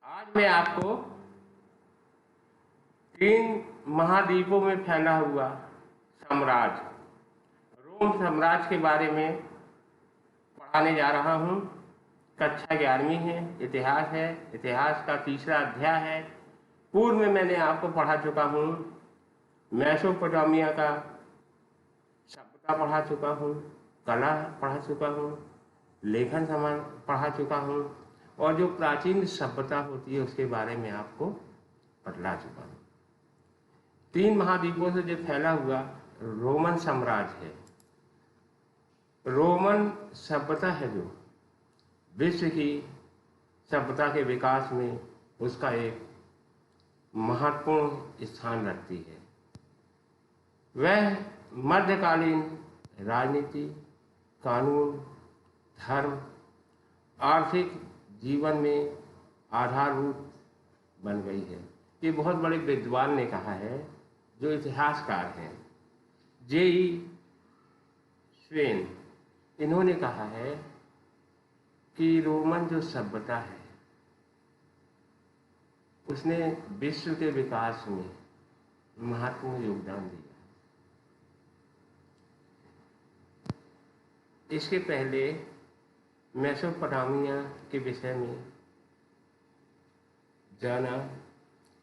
आज मैं आपको तीन महाद्वीपों में फैला हुआ साम्राज्य रोम साम्राज्य के बारे में पढ़ाने जा रहा हूँ। कक्षा 11वीं है, इतिहास है। इतिहास का तीसरा अध्याय है। पूर्व में मैंने आपको पढ़ा चुका हूँ मेसोपोटामिया का सभ्यता पढ़ा चुका हूँ, कला पढ़ा चुका हूँ, लेखन समान पढ़ा चुका हूँ और जो प्राचीन सभ्यता होती है उसके बारे में आपको बतला चुका हूँ। तीन महाद्वीपों से जो फैला हुआ रोमन साम्राज्य है, रोमन सभ्यता है जो विश्व की सभ्यता के विकास में उसका एक महत्वपूर्ण स्थान रखती है। वह मध्यकालीन राजनीति, कानून, धर्म, आर्थिक जीवन में आधारभूत बन गई है। ये बहुत बड़े विद्वान ने कहा है, जो इतिहासकार हैं, जे.ई. स्वेन। इन्होंने कहा है कि रोमन जो सभ्यता है उसने विश्व के विकास में महत्वपूर्ण योगदान दिया। इसके पहले मेसोपोटामिया के विषय में जाना,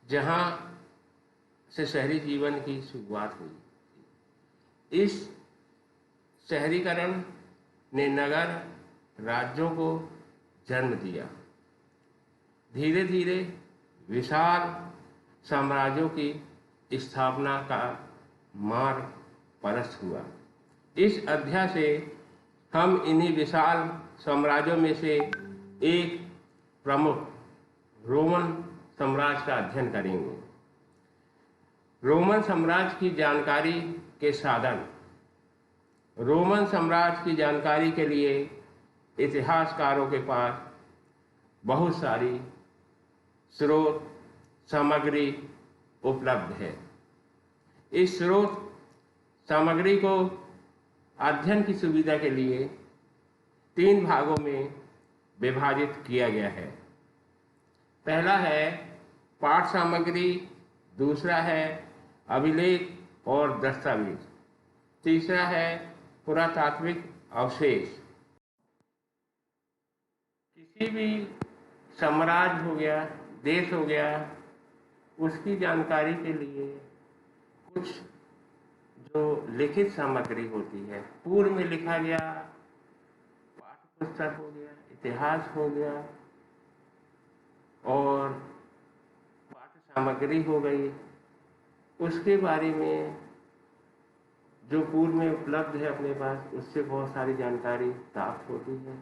जहाँ से शहरी जीवन की शुरुआत हुई। इस शहरीकरण ने नगर राज्यों को जन्म दिया। धीरे धीरे विशाल साम्राज्यों की स्थापना का मार्ग प्रशस्त हुआ। इस अध्याय से हम इन्हीं विशाल साम्राज्यों में से एक प्रमुख रोमन साम्राज्य का अध्ययन करेंगे। रोमन साम्राज्य की जानकारी के साधन। रोमन साम्राज्य की जानकारी के लिए इतिहासकारों के पास बहुत सारी स्रोत सामग्री उपलब्ध है। इस स्रोत सामग्री को अध्ययन की सुविधा के लिए तीन भागों में विभाजित किया गया है। पहला है पाठ सामग्री, दूसरा है अभिलेख और दस्तावेज, तीसरा है पुरातात्विक अवशेष। किसी भी साम्राज्य हो गया, देश हो गया, उसकी जानकारी के लिए कुछ जो लिखित सामग्री होती है, पूर्व में लिखा गया पाठ्य पुस्तक हो गया, इतिहास हो गया और पाठ्य सामग्री हो गई, उसके बारे में जो पूर्व में उपलब्ध है अपने पास, उससे बहुत सारी जानकारी प्राप्त होती है।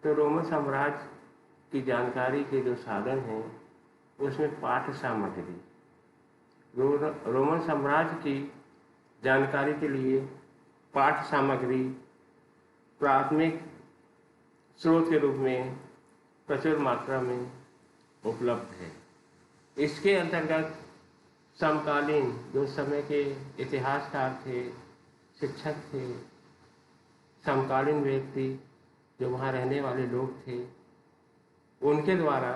तो रोमन साम्राज्य की जानकारी के जो साधन हैं उसमें पाठ्य सामग्री, रोमन साम्राज्य की जानकारी के लिए पाठ्य सामग्री प्राथमिक स्रोत के रूप में प्रचुर मात्रा में उपलब्ध है। इसके अंतर्गत समकालीन जो समय के इतिहासकार थे, शिक्षक थे, समकालीन व्यक्ति जो वहाँ रहने वाले लोग थे, उनके द्वारा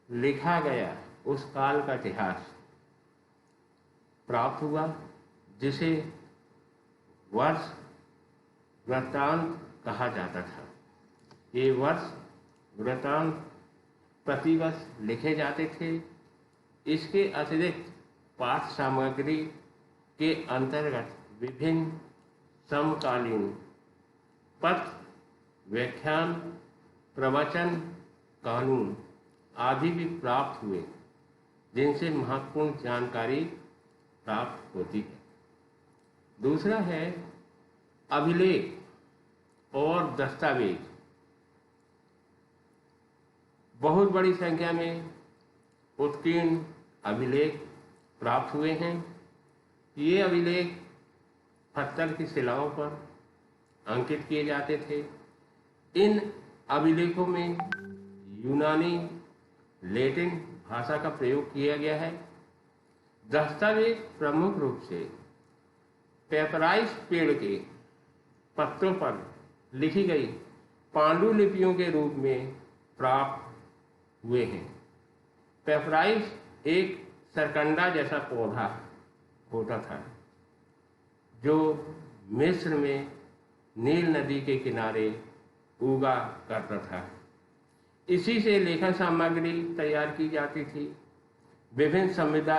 लिखा गया उस काल का इतिहास प्राप्त हुआ, जिसे वर्ष वृत्तांत कहा जाता था। ये वर्ष वृत्तांत प्रतिवर्ष लिखे जाते थे। इसके अतिरिक्त पाठ सामग्री के अंतर्गत विभिन्न समकालीन पत्र, व्याख्यान, प्रवचन, कानून आदि भी प्राप्त हुए, जिनसे महत्वपूर्ण जानकारी प्राप्त होती है। दूसरा है अभिलेख और दस्तावेज। बहुत बड़ी संख्या में उत्कीर्ण अभिलेख प्राप्त हुए हैं। ये अभिलेख पत्थर की शिलाओं पर अंकित किए जाते थे। इन अभिलेखों में यूनानी, लैटिन भाषा का प्रयोग किया गया है। दस्तावेज प्रमुख रूप से पेपराइस पेड़ के पत्तों पर लिखी गई पांडुलिपियों के रूप में प्राप्त हुए हैं। पेपराइस एक सरकंडा जैसा पौधा होता था जो मिस्र में नील नदी के किनारे उगा करता था। इसी से लेखन सामग्री तैयार की जाती थी। विभिन्न संविदा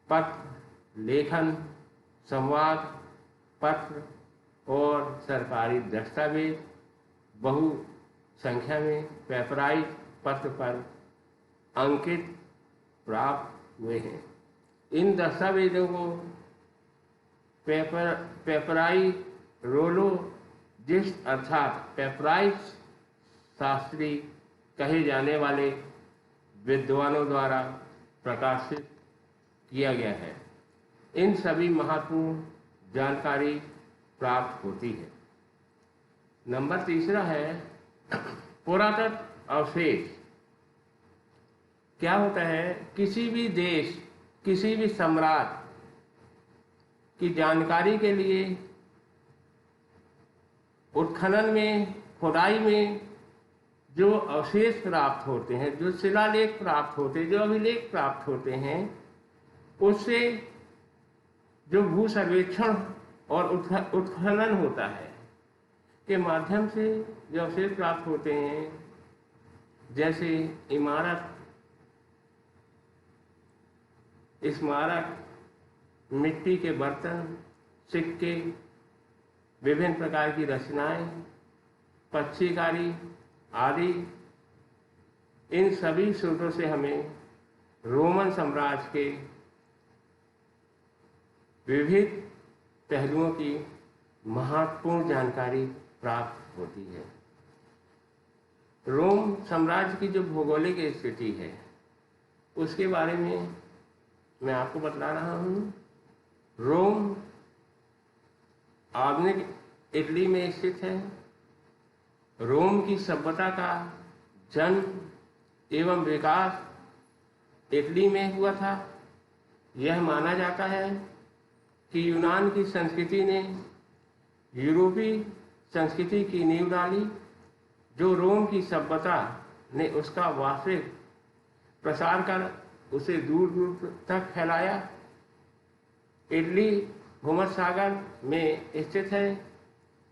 पत्र, लेखन, संवाद पत्र और सरकारी दस्तावेज बहु संख्या में पेपराइस पत्र पर अंकित प्राप्त हुए हैं। इन दस्तावेजों को पेपराई रोलोजिस्ट अर्थात पेपराइस शास्त्री कहे जाने वाले विद्वानों द्वारा प्रकाशित किया गया है। इन सभी महत्वपूर्ण जानकारी प्राप्त होती है। नंबर तीसरा है पुरातत्व अवशेष। क्या होता है? किसी भी देश, किसी भी सम्राट की जानकारी के लिए उत्खनन में, खुदाई में जो अवशेष प्राप्त होते हैं, जो शिलालेख प्राप्त होते हैं, जो अभिलेख प्राप्त होते हैं, उससे जो भू सर्वेक्षण और उत्खनन होता है के माध्यम से जो अवशेष प्राप्त होते हैं, जैसे इमारत, स्मारक, मिट्टी के बर्तन, सिक्के, विभिन्न प्रकार की रचनाएं, पक्षीकारी आदि, इन सभी स्रोतों से हमें रोमन साम्राज्य के विविध पहलुओं की महत्वपूर्ण जानकारी प्राप्त होती है। रोम साम्राज्य की जो भौगोलिक स्थिति है उसके बारे में मैं आपको बतला रहा हूँ। रोम आधुनिक इटली में स्थित है। रोम की सभ्यता का जन्म एवं विकास इटली में हुआ था। यह माना जाता है कि यूनान की संस्कृति ने यूरोपीय संस्कृति की नींव डाली। जो रोम की सभ्यता ने उसका वास्तविक प्रसार कर उसे दूर दूर तक फैलाया। इटली भूमध्य सागर में स्थित है,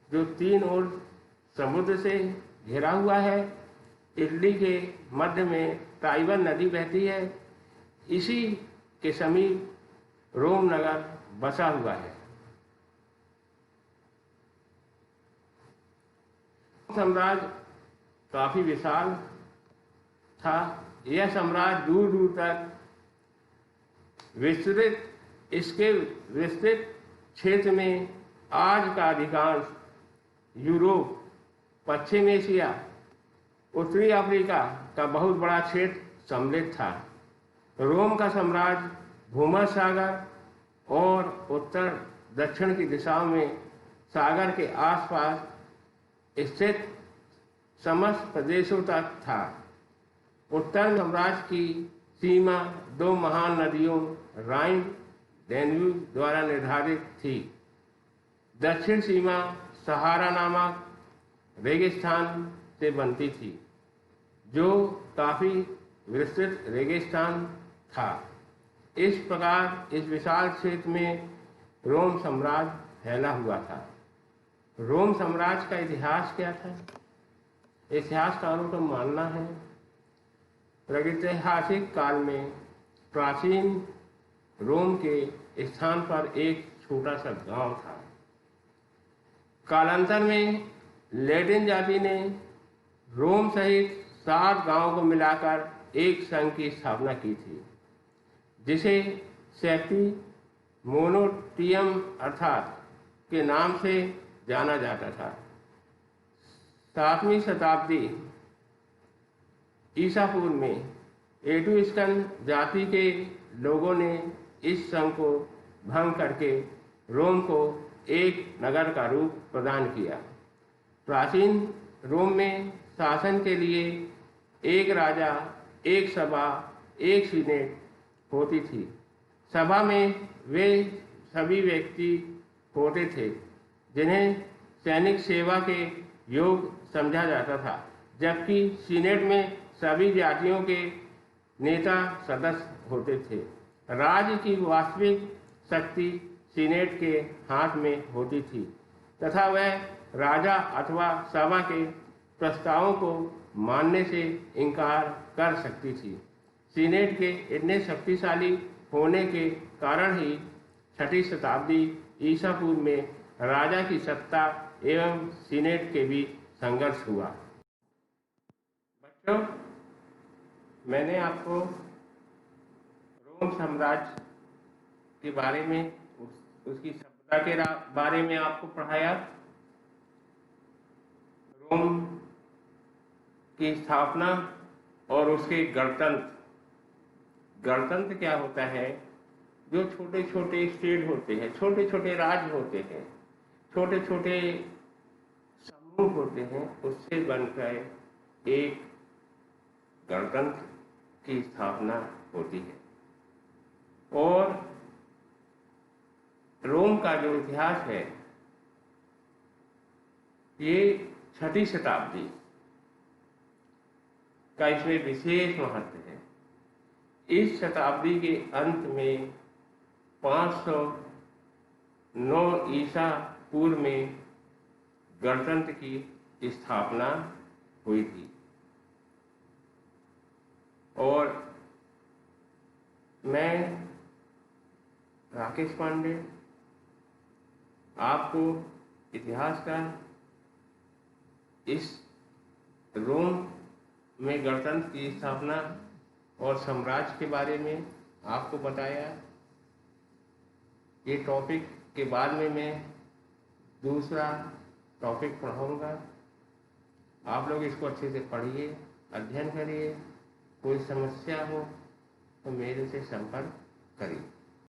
जो तीन ओर समुद्र से घिरा हुआ है। इटली के मध्य में टाइबर नदी बहती है। इसी के समीप रोम नगर बसा हुआ है। साम्राज्य काफी विशाल था। यह साम्राज्य दूर दूर तक विस्तृत, इसके विस्तृत क्षेत्र में आज का अधिकांश यूरोप, पश्चिम एशिया, उत्तरी अफ्रीका का बहुत बड़ा क्षेत्र सम्मिलित था। रोम का साम्राज्य भूमध्य सागर और उत्तर दक्षिण की दिशाओं में सागर के आसपास स्थित समस्त प्रदेशों तक था। उत्तर साम्राज्य की सीमा दो महान नदियों राइन, डैन्यूब द्वारा निर्धारित थी। दक्षिण सीमा सहारा नामक रेगिस्तान से बनती थी, जो काफी विस्तृत रेगिस्तान था। इस प्रकार इस विशाल क्षेत्र में रोम साम्राज्य फैला हुआ था। रोम साम्राज्य का इतिहास क्या था? इतिहासकारों का मानना है प्रागैतिहासिक काल में प्राचीन रोम के स्थान पर एक छोटा सा गांव था। कालांतर में लैटिन जाति ने रोम सहित 7 गांवों को मिलाकर एक संघ की स्थापना की थी, जिसे सेप्टी मोनोटियम अर्थात के नाम से जाना जाता था। 7वीं शताब्दी ईसा पूर्व में एट्रुस्कन जाति के लोगों ने इस संघ को भंग करके रोम को एक नगर का रूप प्रदान किया। प्राचीन रोम में शासन के लिए एक राजा, एक सभा, एक सीनेट होती थी। सभा में वे सभी व्यक्ति होते थे जिन्हें सैनिक सेवा के योग समझा जाता था, जबकि सीनेट में सभी जातियों के नेता सदस्य होते थे। राज्य की वास्तविक शक्ति सीनेट के हाथ में होती थी तथा वह राजा अथवा सभा के प्रस्तावों को मानने से इनकार कर सकती थी। सीनेट के इतने शक्तिशाली होने के कारण ही 6वीं शताब्दी ईसा पूर्व में राजा की सत्ता एवं सीनेट के बीच संघर्ष हुआ। बच्चों, मैंने आपको रोम साम्राज्य के बारे में, उसकी सभ्यता के बारे में आपको पढ़ाया। रोम की स्थापना और उसके गणतंत्र क्या होता है? जो छोटे छोटे स्टेट होते हैं, छोटे छोटे राज्य होते हैं, छोटे छोटे समूह होते हैं, उससे बनकर एक गणतंत्र की स्थापना होती है। और रोम का जो इतिहास है, ये 6वीं शताब्दी का इसमें विशेष महत्व है। इस शताब्दी के अंत में 509 ईसा पूर्व में गणतंत्र की स्थापना हुई थी। और मैं राकेश पांडे आपको इतिहास का इस रोम में गणतंत्र की स्थापना और साम्राज्य के बारे में आपको बताया। ये टॉपिक के बाद में मैं दूसरा टॉपिक पढ़ाऊंगा। आप लोग इसको अच्छे से पढ़िए, अध्ययन करिए। कोई समस्या हो तो मेरे से संपर्क करिए।